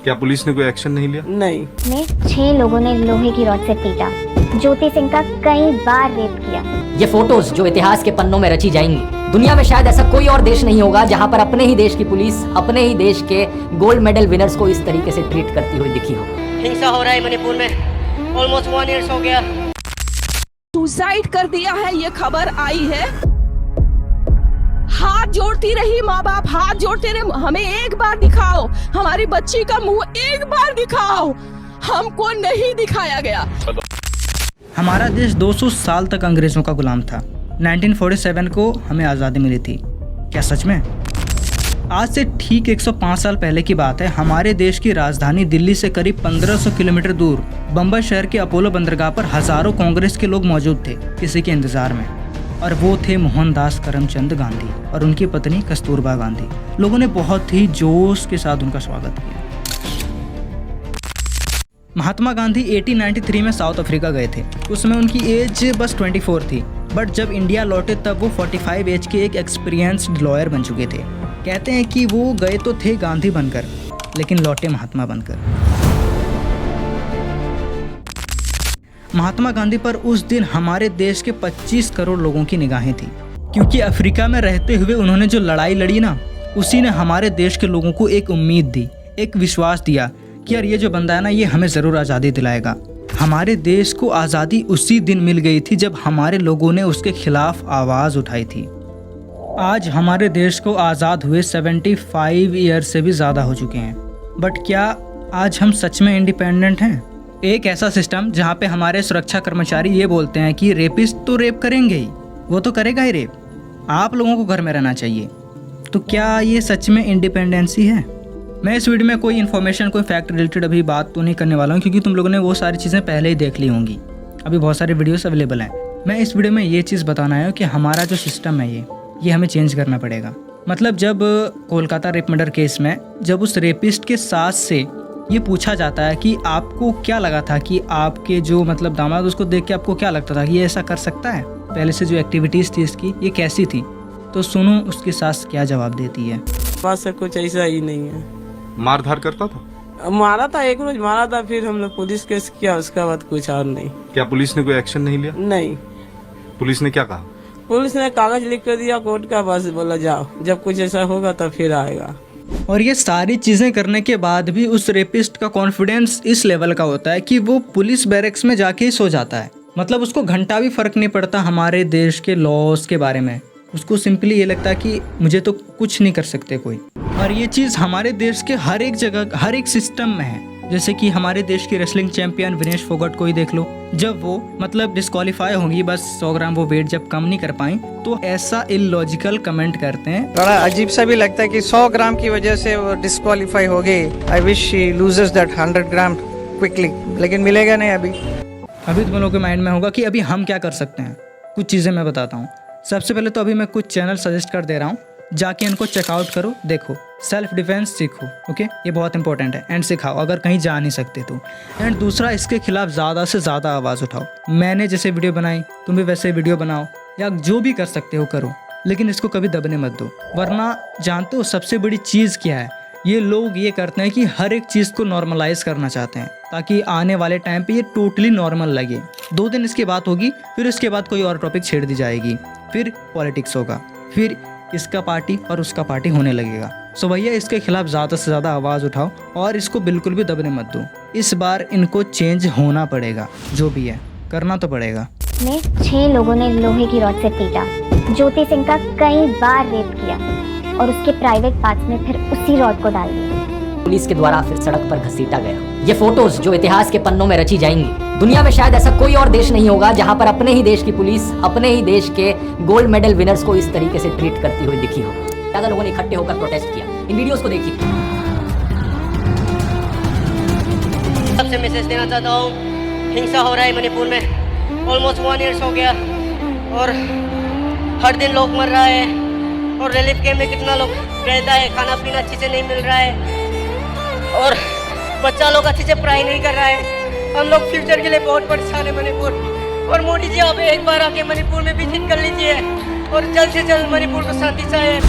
क्या पुलिस ने कोई एक्शन नहीं लिया? नहीं। में 6 लोगों ने लोहे की रॉड से पीटा। ज्योति सिंह का कई बार रेप किया। ये फोटोज जो इतिहास के पन्नों में रची जाएंगी। दुनिया में शायद ऐसा कोई और देश नहीं होगा जहां पर अपने ही देश की पुलिस अपने ही देश के गोल्ड मेडल विनर्स को इस तरीके से ट्रीट करती हुई दिखी हो। हिंसा हो रहा है मणिपुर में, ऑलमोस्ट 1 ईयर हो गया। सुसाइड कर दिया है, ये खबर आई है। हाथ जोड़ती रही माँ बाप, हाथ जोड़ते रहे, हमें एक बार दिखाओ, हमारी बच्ची का मुंह एक बार दिखाओ। हमको नहीं दिखाया गया। हमारा देश 200 साल तक अंग्रेजों का गुलाम था। 1947 को हमें आज़ादी मिली थी। क्या सच में? आज से ठीक 105 साल पहले की बात है। हमारे देश की राजधानी दिल्ली से करीब 1500 किलोमीटर दूर बम्बई शहर के अपोलो बंदरगाह पर हजारों कांग्रेस के लोग मौजूद थे किसी के इंतजार में। और वो थे मोहनदास करमचंद गांधी और उनकी पत्नी कस्तूरबा गांधी। लोगों ने बहुत ही जोश के साथ उनका स्वागत किया। महात्मा गांधी 1893 में साउथ अफ्रीका गए थे। उसमें उनकी एज बस 24 थी। बट जब इंडिया लौटे तब वो 45 एज के एक एक्सपीरियंस्ड लॉयर बन चुके थे। कहते हैं कि वो गए तो थे गांधी बनकर, लेकिन लौटे महात्मा बनकर। महात्मा गांधी पर उस दिन हमारे देश के 25 करोड़ लोगों की निगाहें थी, क्योंकि अफ्रीका में रहते हुए उन्होंने जो लड़ाई लड़ी ना, उसी ने हमारे देश के लोगों को एक उम्मीद दी, एक विश्वास दिया कि यार ये जो बंदा है ना, ये हमें ज़रूर आज़ादी दिलाएगा। हमारे देश को आज़ादी उसी दिन मिल गई थी जब हमारे लोगों ने उसके खिलाफ आवाज़ उठाई थी। आज हमारे देश को आज़ाद हुए 75 ईयर से भी ज़्यादा हो चुके हैं। बट क्या आज हम सच में इंडिपेंडेंट हैं? एक ऐसा सिस्टम जहाँ पे हमारे सुरक्षा कर्मचारी ये बोलते हैं कि रेपिस्ट तो रेप करेंगे ही, वो तो करेगा ही रेप, आप लोगों को घर में रहना चाहिए। तो क्या ये सच में इंडिपेंडेंसी है? मैं इस वीडियो में कोई इन्फॉर्मेशन, कोई फैक्ट रिलेटेड अभी बात तो नहीं करने वाला हूँ, क्योंकि तुम लोगों ने वो सारी चीज़ें पहले ही देख ली होंगी। अभी बहुत सारे वीडियोस अवेलेबल हैं। मैं इस वीडियो में ये चीज़ बताना है कि हमारा जो सिस्टम है ये हमें चेंज करना पड़ेगा। मतलब जब कोलकाता रेप मर्डर केस में जब उस रेपिस्ट के सास से ये पूछा जाता है कि आपको क्या लगा था कि आपके जो मतलब दामाद, उसको देख के आपको क्या लगता था कि ये ऐसा कर सकता है, पहले से जो एक्टिविटीज़ थी इसकी ये कैसी थी, तो सुनो उसकी सास क्या जवाब देती है। बात से कुछ ऐसा ही नहीं है। मारधार करता था? मारा था, एक रोज मारा था, फिर हम लोग पुलिस केस किया, उसके बाद कुछ और नहीं। क्या पुलिस ने कोई एक्शन नहीं लिया? नहीं। पुलिस ने क्या कहा? पुलिस ने कागज लिख कर दिया कोर्ट का, बस बोला जाओ, जब कुछ ऐसा होगा तब फिर आएगा। और ये सारी चीज़ें करने के बाद भी उस रेपिस्ट का कॉन्फिडेंस इस लेवल का होता है कि वो पुलिस बैरक्स में जाके ही सो जाता है। मतलब उसको घंटा भी फर्क नहीं पड़ता हमारे देश के लॉज के बारे में। उसको सिंपली ये लगता है कि मुझे तो कुछ नहीं कर सकते कोई। और ये चीज़ हमारे देश के हर एक जगह, हर एक सिस्टम में है। जैसे कि हमारे देश की रेसलिंग चैंपियन विनेश फोगाट को ही देख लो। जब वो मतलब डिस्क्वालीफाई होंगी, बस 100 ग्राम वो वेट जब कम नहीं कर पाई, तो ऐसा इलॉजिकल कमेंट करते हैं। बड़ा अजीब सा भी लगता है कि 100 ग्राम की वजह से वो डिस्क्वालीफाई हो गई। I wish she loses that 100 gram quickly, लेकिन मिलेगा नहीं अभी। तुम लोगों के माइंड में होगा कि अभी हम क्या कर सकते हैं। कुछ चीज़ें मैं बताता हूँ। सबसे पहले तो अभी मैं कुछ चैनल सजेस्ट कर दे रहा हूँ, जाके इनको चेकआउट करो, देखो, सेल्फ डिफेंस सीखो। ओके, ये बहुत इंपॉर्टेंट है, एंड सिखाओ अगर कहीं जा नहीं सकते तो। एंड दूसरा, इसके खिलाफ ज़्यादा से ज़्यादा आवाज़ उठाओ। मैंने जैसे वीडियो बनाई, तुम भी वैसे वीडियो बनाओ, या जो भी कर सकते हो करो, लेकिन इसको कभी दबने मत दो। वरना जानते हो सबसे बड़ी चीज़ क्या है? ये लोग ये करते हैं कि हर एक चीज़ को नॉर्मलाइज करना चाहते हैं, ताकि आने वाले टाइम पे ये टोटली नॉर्मल लगे। 2 दिन इसकी बात होगी, फिर इसके बाद कोई और टॉपिक छेड़ दी जाएगी, फिर पॉलिटिक्स होगा, फिर इसका पार्टी और उसका पार्टी होने लगेगा। सो भैया, इसके खिलाफ ज़्यादा से ज़्यादा आवाज़ उठाओ और इसको बिल्कुल भी दबने मत दो। इस बार इनको चेंज होना पड़ेगा, जो भी है करना तो पड़ेगा। में 6 लोगों ने लोहे की रॉड से पीटा। ज्योति सिंह का कई बार रेप किया और उसके प्राइवेट पार्ट्स में फिर उसी रॉड को डाल दिया। पुलिस के द्वारा फिर सड़क पर घसीटा गया। ये फोटोज जो इतिहास के पन्नों में रची जाएंगी। दुनिया में शायद ऐसा कोई और देश नहीं होगा जहां पर अपने ही देश की पुलिस अपने ही देश के गोल्ड मेडल विनर्स को इस तरीके से ट्रीट करती हुई दिखी हो। ज्यादा लोगों ने इकट्ठे होकर प्रोटेस्ट किया। इन वीडियोस को देखिए। सबसे मैसेज देना चाहता हूँ, हिंसा हो रहा है मणिपुर में, ऑलमोस्ट 1 ईयर हो गया, और हर दिन लोग मर रहा है, और रिलीफ कैंप में कितना लोग रहता है, खाना पीना अच्छे से नहीं मिल रहा है, और बच्चा लोग अच्छे से पढ़ाई नहीं कर रहा है। हम लोग फ्यूचर के लिए बहुत परेशान है मणिपुर। और मोदी जी, आप एक बार आके मणिपुर में विजिट कर लीजिए और जल्द से जल्द मणिपुर को शांति चाहिए।